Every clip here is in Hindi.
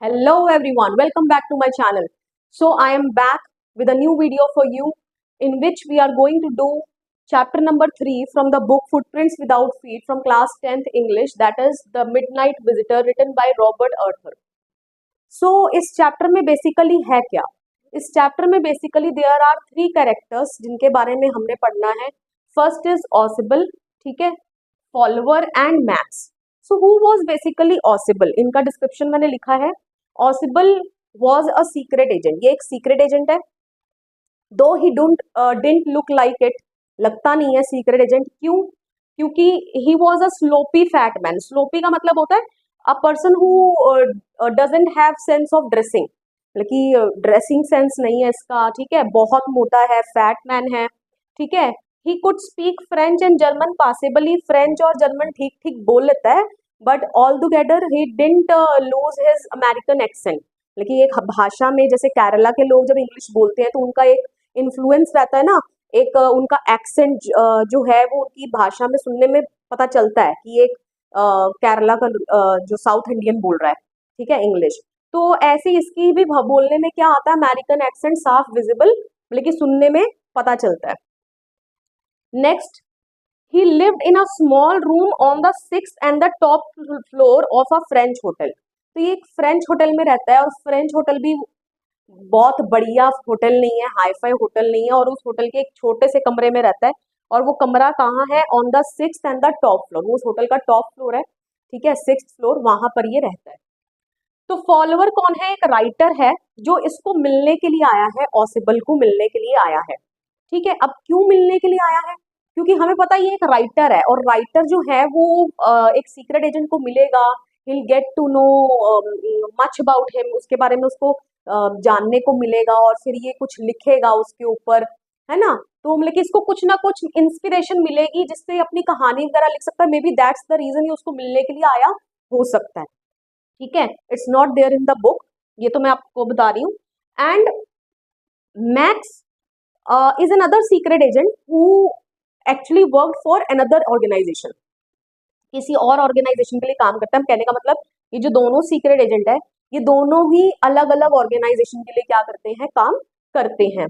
Hello everyone, welcome back to my channel. So I am back with a new video for you in which we are going to do chapter number 3 from the book Footprints Without Feet from class 10th English, that is The Midnight Visitor, written by Robert Arthur. So इस चैप्टर में बेसिकली है क्या? इस चैप्टर में बेसिकली देयर आर 3 कैरेक्टर्स जिनके बारे में हमने पढ़ना है. फर्स्ट इज ऑसिबल, ठीक है, follower and max. So who was basically ऑसिबल? इनका डिस्क्रिप्शन मैंने लिखा है. ऑसिबल वॉज अ सीक्रेट एजेंट. ये एक सीक्रेट एजेंट है. दो he didn't look like it, लगता नहीं है सीक्रेट एजेंट. क्यों? क्योंकि he was a sloppy fat man. Sloppy का मतलब होता है a person who doesn't have sense of dressing, मतलब कि ड्रेसिंग सेंस नहीं है इसका, ठीक है. बहुत मोटा है, फैट मैन है, ठीक है. He could speak French and German possibly. French और जर्मन ठीक ठीक बोल लेता है, but all together he didn't lose his American accent. लेकिन एक भाषा में जैसे केरला के लोग जब इंग्लिश बोलते हैं तो उनका एक इन्फ्लुएंस रहता है ना, एक उनका एक्सेंट जो है वो उनकी भाषा में सुनने में पता चलता है कि एक केरला का जो साउथ इंडियन बोल रहा है, ठीक है, इंग्लिश. तो ऐसे इसकी भी बोलने में क्या आता है, अमेरिकन एक्सेंट साफ विजिबल, लेकिन सुनने में पता चलता है. Next, he lived in a small room on the 6th and the top floor of a French hotel. तो ये एक फ्रेंच होटल में रहता है, और फ्रेंच होटल भी बहुत बढ़िया होटल नहीं है, हाईफाई होटल नहीं है, और उस होटल के एक छोटे से कमरे में रहता है. और वो कमरा कहाँ है? On the 6th and the top floor. वो उस होटल का टॉप फ्लोर है, ठीक है, 6th फ्लोर, वहां पर ये रहता है. तो फॉलोवर कौन है? एक राइटर है जो इसको मिलने के लिए आया है, ऑसिबल को मिलने के लिए आया है, ठीक है. अब क्यों मिलने के लिए आया है? क्योंकि हमें पता ये एक राइटर है, और राइटर जो है वो एक सीक्रेट एजेंट को मिलेगा. he'll get to know much about him, उसके बारे में उसको जानने को मिलेगा, और फिर ये कुछ लिखेगा उसके ऊपर, है ना. तो मतलब कि इसको कुछ ना कुछ इंस्पिरेशन मिलेगी जिससे अपनी कहानी वगैरह लिख सकता है. Maybe that's the reason ये उसको मिलने के लिए आया हो सकता है, ठीक है. It's not there in the book, ये तो मैं आपको बता रही हूँ. And Max is another secret agent who actually work for another organisation. किसी और ऑर्गेनाइजेशन के लिए काम करता है. कहने का मतलब ये जो दोनों सीक्रेट एजेंट है, ये दोनों ही अलग अलग ऑर्गेनाइजेशन के लिए क्या करते हैं? काम करते हैं.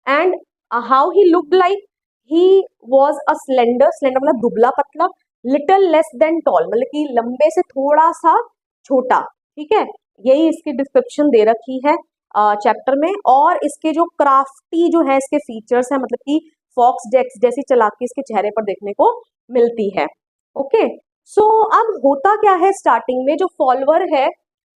And how he looked like? He was a slender. Slender मतलब दुबला पतला. लिटिल लेस देन टॉल, मतलब कि लंबे से थोड़ा सा छोटा, ठीक है. यही इसकी डिस्क्रिप्शन दे रखी है चैप्टर में. और इसके जो क्राफ्टी जो है इसके फीचर्स है, मतलब कि फॉक्स डेक्स जैसी चालाकी इसके चेहरे पर देखने को मिलती है. ओके, सो अब होता क्या है? स्टार्टिंग में जो फॉलोवर है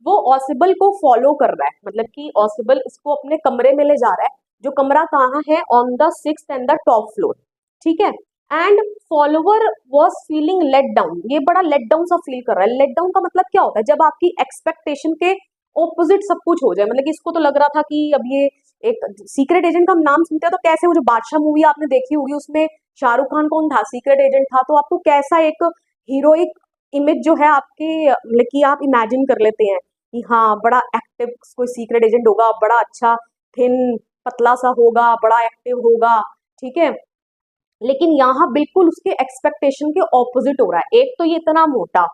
वो ऑसिबल को फॉलो कर रहा है, मतलब कि ऑसिबल इसको अपने कमरे में ले जा रहा है, जो कमरा कहाँ है? On the 6th and the top floor, ठीक है. And follower was feeling let down. ये बड़ा लेट डाउन सा फील कर रहा है. लेट डाउन का मतलब क्या होता है? जब आपकी एक्सपेक्टेशन के ऑपोजिट सब कुछ हो जाए. मतलब कि इसको तो लग रहा था कि अब ये एक सीक्रेट एजेंट का हम नाम सुनते हैं तो कैसे, वो जो बादशाह मूवी आपने देखी होगी उसमें शाहरुख खान कौन था? सीक्रेट एजेंट था. तो आपको कैसा एक हीरोइक इमेज जो है आपके, मतलब कि आप इमेजिन कर लेते हैं कि हाँ बड़ा एक्टिव कोई सीक्रेट एजेंट होगा, बड़ा अच्छा थिन पतला सा होगा, बड़ा एक्टिव होगा, ठीक है. लेकिन यहाँ बिल्कुल उसके एक्सपेक्टेशन के ऑपोजिट हो रहा है. एक तो ये इतना मोटा,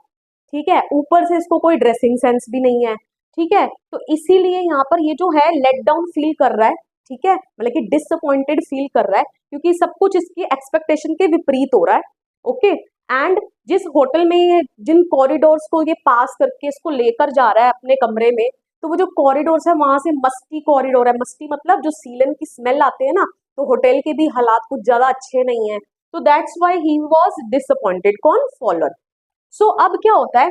ठीक है, ऊपर से इसको कोई ड्रेसिंग सेंस भी नहीं है, ठीक है. तो इसीलिए यहाँ पर ये जो है लेट डाउन फील कर रहा है, ठीक है, मतलब कि डिसअपॉइंटेड फील कर रहा है, क्योंकि सब कुछ इसकी एक्सपेक्टेशन के विपरीत हो रहा है. ओके. एंड जिस होटल में ये जिन कॉरिडोर्स को ये पास करके इसको लेकर जा रहा है अपने कमरे में, तो वो जो कॉरिडोर्स है वहां से मस्ती कॉरिडोर है. मस्ती मतलब जो सीलन की स्मेल आते हैं ना, तो होटल के भी हालात कुछ ज्यादा अच्छे नहीं है. तो that's why he was disappointed. कौन? फॉलोअर. सो अब क्या होता है?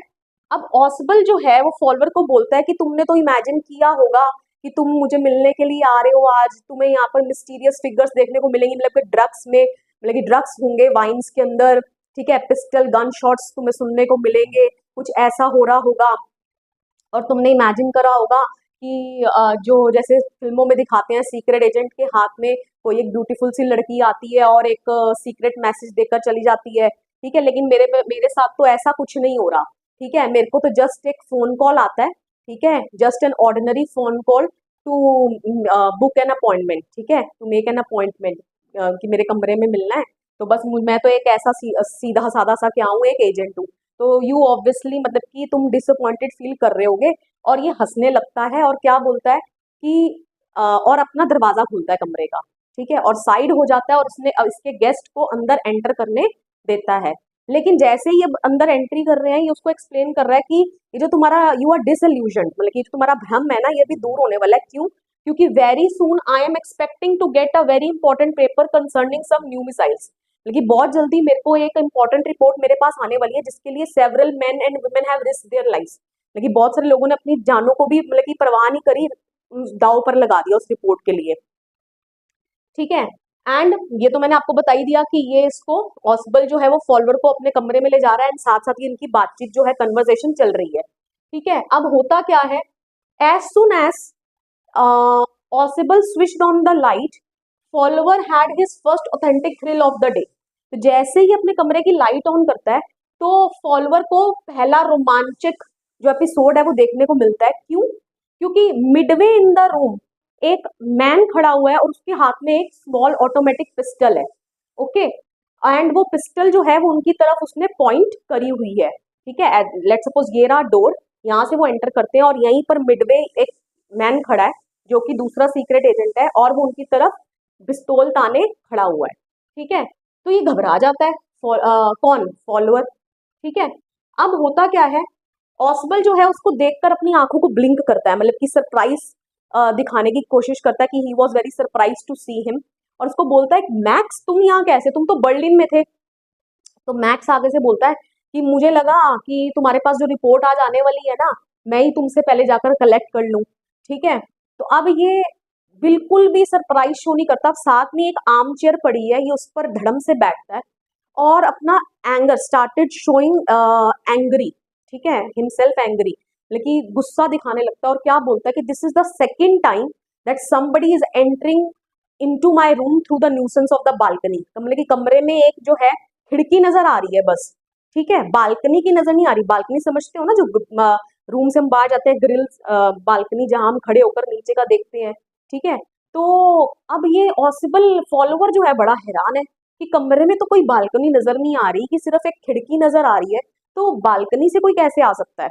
अब ऑसिबल जो है वो फॉलोअर को बोलता है कि तुमने तो इमेजिन किया होगा कि तुम मुझे मिलने के लिए आ रहे हो आज, तुम्हें यहाँ पर मिस्टीरियस फिगर्स देखने को मिलेंगी, मतलब कि ड्रग्स में, मतलब कि ड्रग्स होंगे वाइन्स के अंदर, ठीक है, पिस्टल गन शॉट्स तुम्हें सुनने को मिलेंगे, कुछ ऐसा हो रहा होगा. और तुमने इमेजिन करा होगा कि जो जैसे फिल्मों में दिखाते हैं सीक्रेट एजेंट के हाथ में कोई एक ब्यूटीफुल सी लड़की आती है और एक सीक्रेट मैसेज देकर चली जाती है, ठीक है. लेकिन मेरे साथ तो ऐसा कुछ नहीं हो रहा, ठीक है. मेरे को तो जस्ट एक फोन कॉल आता है, ठीक है, just an ordinary phone call to book an appointment, ठीक है, टू मेक एन अपॉइंटमेंट, कि मेरे कमरे में मिलना है. तो बस मैं तो एक ऐसा सीधा सादा सा क्या हूँ, एक एजेंट हूँ. तो यू ऑब्वियसली मतलब कि तुम डिसअपॉइंटेड फील कर रहे होगे और ये हंसने लगता है और क्या बोलता है कि और अपना दरवाजा खोलता है कमरे का, ठीक है, और साइड हो जाता है और उसने इसके गेस्ट को अंदर एंटर करने देता है। लेकिन जैसे ही ये अंदर एंट्री कर रहे हैं, ये उसको एक्सप्लेन कर रहा है कि ये जो तुम्हारा यू आर डिसइल्यूजन, मतलब कि जो तुम्हारा भ्रम है ना, ये भी दूर होने वाला है। क्यों? क्योंकि very soon I am expecting to get a very important paper concerning some new missiles, मतलब बहुत जल्दी मेरे को एक इंपॉर्टेंट रिपोर्ट मेरे पास आने वाली है जिसके लिए several main and women have risk their lives, मतलब बहुत सारे लोगों ने अपनी जानों को भी मतलब कि परवाह नहीं करी, दाव पर लगा दिया उस रिपोर्ट के लिए, ठीक है। एंड ये तो मैंने आपको बता ही दिया कि ये इसको ऑसबल जो है वो फॉलोअर को अपने कमरे में ले जा रहा है, एंड साथ साथ ही इनकी बातचीत जो है, कन्वर्सेशन चल रही है, ठीक है। अब होता क्या है, as soon as possible switched on the light, follower had his first authentic thrill of the day. तो जैसे ही अपने कमरे की लाइट ऑन करता है, तो फॉलोअर को पहला रोमांचक जो एपिसोड है वो देखने को मिलता है। क्यों? क्योंकि मिडवे इन द रूम एक मैन खड़ा हुआ है और उसके हाथ में एक स्मॉल ऑटोमेटिक पिस्टल है, ओके, एंड वो पिस्टल जो है वो उनकी तरफ उसने पॉइंट करी हुई है, ठीक है। लेट सपोज ये रहा डोर, यहाँ से वो एंटर करते हैं और यहीं पर मिडवे एक मैन खड़ा है जो कि दूसरा सीक्रेट एजेंट है, और वो उनकी तरफ पिस्तौल ताने खड़ा हुआ है, ठीक है। तो ये घबरा जाता है, कौन? फॉलोअर, ठीक है। अब होता क्या है, ऑसबल जो है उसको देखकर अपनी आंखों को ब्लिंक करता है, मतलब कि सरप्राइज दिखाने की कोशिश करता है कि he was very surprise to see him, और उसको बोलता है मैक्स तुम यहाँ कैसे, तुम तो बर्लिन में थे। तो मैक्स आगे से बोलता है कि मुझे लगा कि तुम्हारे पास जो रिपोर्ट आज आने वाली है ना, मैं ही तुमसे पहले जाकर कलेक्ट कर लूं, ठीक है। तो अब ये बिल्कुल भी सरप्राइज शो नहीं करता, साथ में एक आर्म चेयर पड़ी है, ये उस पर धड़म से बैठता है और अपना एंगर स्टार्टेड शोइंग एंग्री, ठीक है, हिमसेल्फ एंग्री, लेकिन गुस्सा दिखाने लगता है और क्या बोलता है कि this is the second time that somebody is entering into my room through the nuisance of the balcony. मतलब कि कमरे में एक जो है खिड़की नजर आ रही है बस, ठीक है, बालकनी की नजर नहीं आ रही। बालकनी समझते हो ना, जो रूम से हम बाहर जाते हैं, ग्रिल्स, बालकनी जहां हम खड़े होकर नीचे का देखते हैं, ठीक है। तो अब ये ऑसिबल फॉलोवर जो है बड़ा हैरान है कि कमरे में तो कोई बालकनी नजर नहीं आ रही, कि सिर्फ एक खिड़की नजर आ रही है, तो बालकनी से कोई कैसे आ सकता है।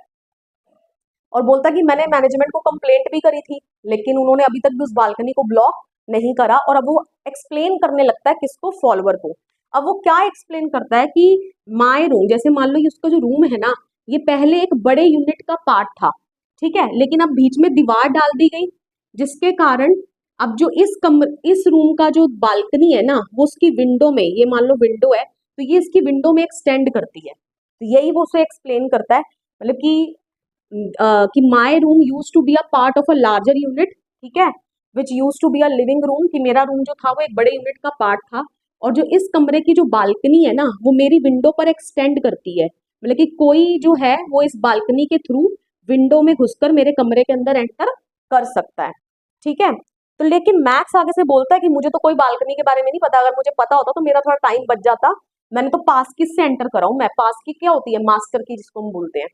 और बोलता कि मैंने मैनेजमेंट को कंप्लेंट भी करी थी, लेकिन उन्होंने अभी तक भी उस बालकनी को ब्लॉक नहीं करा। और अब वो एक्सप्लेन करने लगता है किसको? फॉलोअर को। अब वो क्या एक्सप्लेन करता है कि माय रूम, जैसे मान लो ये उसका जो रूम है ना, ये पहले एक बड़े यूनिट का पार्ट था, ठीक है, लेकिन अब बीच में दीवार डाल दी गई, जिसके कारण अब जो इस रूम का जो बालकनी है ना, वो उसकी विंडो में, ये मान लो विंडो है, तो ये इसकी विंडो में एक्सटेंड करती है। तो यही वो उसे एक्सप्लेन करता है, मतलब कि my room use to be a part of a larger unit, ठीक है, which use to be a living room, कि मेरा रूम जो था वो एक बड़े यूनिट का पार्ट था, और जो इस कमरे की जो बालकनी है ना, वो मेरी विंडो पर एक्सटेंड करती है, मतलब कि कोई जो है वो इस बालकनी के थ्रू विंडो में घुसकर मेरे कमरे के अंदर एंटर कर सकता है, ठीक है। तो लेकिन मैक्स आगे से बोलता है कि मुझे तो कोई बालकनी के बारे में नहीं पता, अगर मुझे पता होता तो मेरा थोड़ा टाइम बच जाता, मैंने तो पास की से एंटर करा हूं, मैं पास की क्या होती है, मास्टर की जिसको हम बोलते हैं,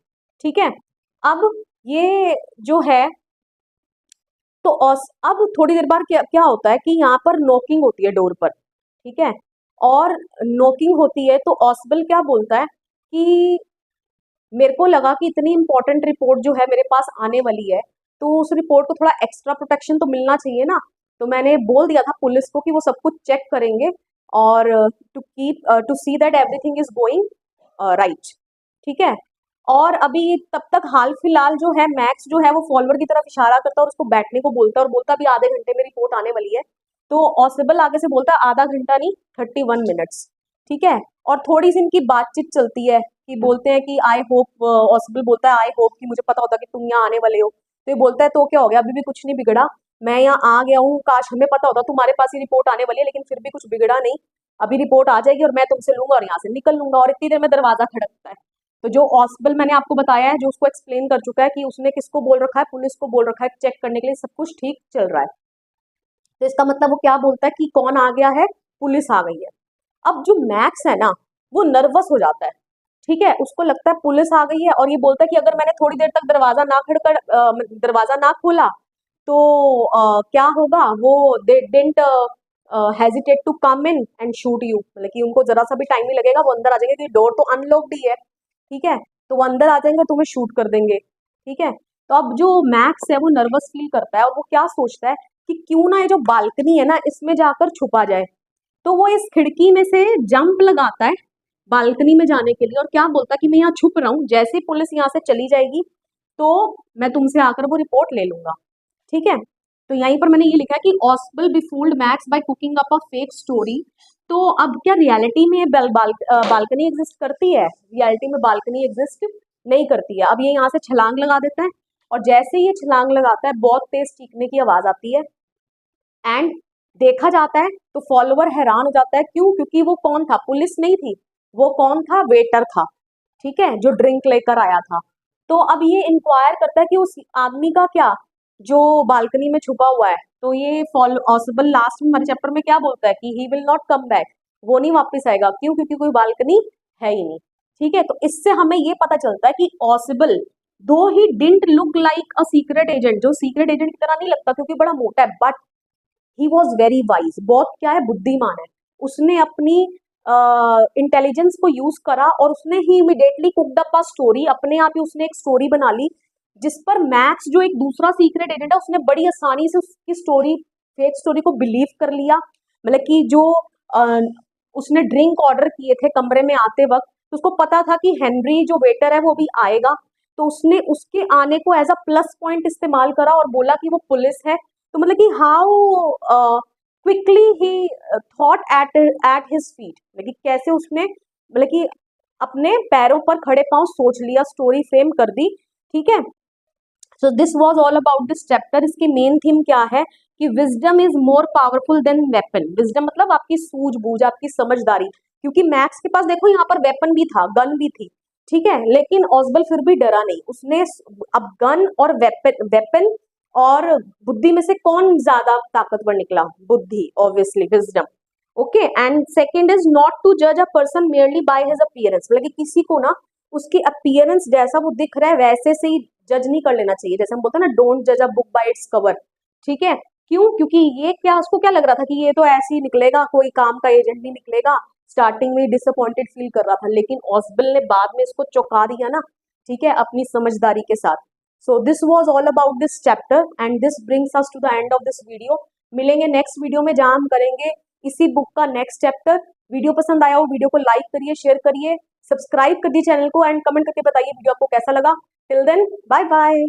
ठीक है। अब ये जो है, तो अब थोड़ी देर बाद क्या क्या होता है कि यहाँ पर नॉकिंग होती है डोर पर, ठीक है, और नॉकिंग होती है तो ऑसबल क्या बोलता है कि मेरे को लगा कि इतनी इंपॉर्टेंट रिपोर्ट जो है मेरे पास आने वाली है, तो उस रिपोर्ट को थोड़ा एक्स्ट्रा प्रोटेक्शन तो मिलना चाहिए ना। तो मैंने बोल दिया था पुलिस को कि वो सब कुछ चेक करेंगे, और to see that everything is going right, ठीक है। और अभी तब तक हाल फिलहाल जो है, मैक्स जो है वो फॉलोअर की तरफ इशारा करता है और उसको बैठने को बोलता है, और बोलता अभी आधे घंटे में रिपोर्ट आने वाली है। तो ऑसिबल आगे से बोलता है आधा घंटा नहीं, 31 मिनट्स, ठीक है। और थोड़ी सी इनकी बातचीत चलती है कि बोलते हैं कि आई होप, ऑसिबल बोलता है आई होप कि मुझे पता होता कि तुम यहाँ आने वाले हो। तो ये बोलता है तो क्या हो गया, अभी भी कुछ नहीं बिगड़ा, मैं यहाँ आ गया हूँ, काश हमें पता होता तुम्हारे पास ही रिपोर्ट आने वाली है, लेकिन फिर भी कुछ बिगड़ा नहीं, अभी रिपोर्ट आ जाएगी और मैं तुमसे लूंगा और यहाँ से निकल लूंगा। और इतनी देर में दरवाजा खड़कता है, तो जो ऑसिबल मैंने आपको बताया है, जो उसको एक्सप्लेन कर चुका है कि उसने किसको बोल रखा है, पुलिस को बोल रखा है चेक करने के लिए सब कुछ ठीक चल रहा है। तो इसका मतलब वो क्या बोलता है कि कौन आ गया है, पुलिस आ गई है। अब जो मैक्स है ना, वो नर्वस हो जाता है, ठीक है, उसको लगता है पुलिस आ गई है, और ये बोलता है कि अगर मैंने थोड़ी देर तक दरवाजा ना खोला तो क्या होगा, वो they didn't hesitate to come in and shoot you, मतलब कि उनको जरा सा भी टाइम नहीं लगेगा, वो अंदर आ जाएंगे क्योंकि डोर तो अनलॉक्ड ही है, ठीक है, तो वो अंदर आ जाएंगे, तुम्हें शूट कर देंगे, ठीक है। तो अब जो मैक्स है वो नर्वस फील करता है और वो क्या सोचता है कि क्यों ना ये जो बालकनी है ना इसमें जाकर छुपा जाए। तो वो इस खिड़की में से जंप लगाता है बालकनी में जाने के लिए और क्या बोलता है कि मैं यहाँ छुप रहा हूँ, जैसे ही पुलिस यहाँ से चली जाएगी तो मैं तुमसे आकर वो रिपोर्ट ले लूंगा। ठीक है, तो यहीं पर मैंने ये लिखा है कि ऑस्बल befooled Max by cooking up a fake story. तो अब क्या रियलिटी में बालकनी एग्जिस्ट करती है? रियलिटी में बालकनी एग्जिस्ट नहीं करती है। अब ये यहाँ से छलांग लगा देता है और जैसे ही ये छलांग लगाता है बहुत तेज चीखने की आवाज आती है एंड देखा जाता है तो फॉलोवर हैरान हो जाता है। क्यों? क्योंकि वो कौन था? पुलिस नहीं थी, वो कौन था? वेटर था, ठीक है, जो ड्रिंक लेकर आया था। तो अब ये इंक्वायर करता है कि उस आदमी का क्या, जो बालकनी में छुपा हुआ है। तो ये पॉसिबल लास्ट में हमारे चैप्टर में क्या बोलता है कि he will not come back, वो नहीं वापस आएगा। क्यों? क्योंकि कोई बालकनी है ही नहीं। ठीक है, तो इससे हमें ये पता चलता है कि पॉसिबल दो he didn't look like a secret agent, जो सीक्रेट एजेंट की तरह नहीं लगता क्योंकि बड़ा मोटा है, but he was very wise, बहुत क्या है, बुद्धिमान है। उसने अपनी इंटेलिजेंस को यूज करा और उसने ही immediately cooked up a story, अपने आप ही उसने एक स्टोरी बना ली जिस पर मैक्स जो एक दूसरा सीक्रेट एजेंट है उसने बड़ी आसानी से उसकी स्टोरी, फेक स्टोरी को बिलीव कर लिया। मतलब कि जो अ, उसने ड्रिंक ऑर्डर किए थे कमरे में आते वक्त, तो उसको पता था कि हेनरी जो वेटर है वो भी आएगा, तो उसने उसके आने को एज अ प्लस पॉइंट इस्तेमाल करा और बोला कि वो पुलिस है। तो मतलब कि how quickly he thought at his feet, मतलब कि कैसे उसने, मतलब कि अपने पैरों पर खड़े पांव सोच लिया, स्टोरी फ्रेम कर दी। ठीक है, so this was all about this chapter. इसकी मेन थीम क्या है कि wisdom is more powerful than weapon. Wisdom मतलब आपकी सूझबूझ, आपकी समझदारी, क्योंकि मैक्स के पास देखो यहाँ पर वेपन भी था, गन भी थी, ठीक है, लेकिन ऑस्बल फिर भी डरा नहीं। उसने अब गन और वेपन वेपन और बुद्धि में से कौन ज्यादा ताकतवर निकला? बुद्धि, obviously wisdom. Okay, and second is not to जज a person merely by his appearance, मतलब कि किसी को ना उसकी अपीयरेंस जैसा वो दिख रहा है वैसे से ही जज नहीं कर लेना चाहिए। जैसे हम बोलते हैं ना, डोंट जज a book by its cover. ठीक है, क्यों? क्योंकि ये क्या, उसको क्या लग रहा था कि ये तो ऐसे ही निकलेगा, कोई काम का एजेंट नहीं निकलेगा। स्टार्टिंग में डिसअपॉइंटेड फील कर रहा था, लेकिन ऑस्बल ने बाद में इसको चौंका दिया ना, ठीक है, अपनी समझदारी के साथ। So this was all about this chapter and this brings us to the end of this video. मिलेंगे नेक्स्ट वीडियो में जहां हम करेंगे इसी बुक का नेक्स्ट चैप्टर। वीडियो पसंद आया हो वीडियो को लाइक करिए, शेयर करिए, सब्सक्राइब कर दिए चैनल को एंड कमेंट करके बताइए वीडियो आपको कैसा लगा। Till then, bye bye.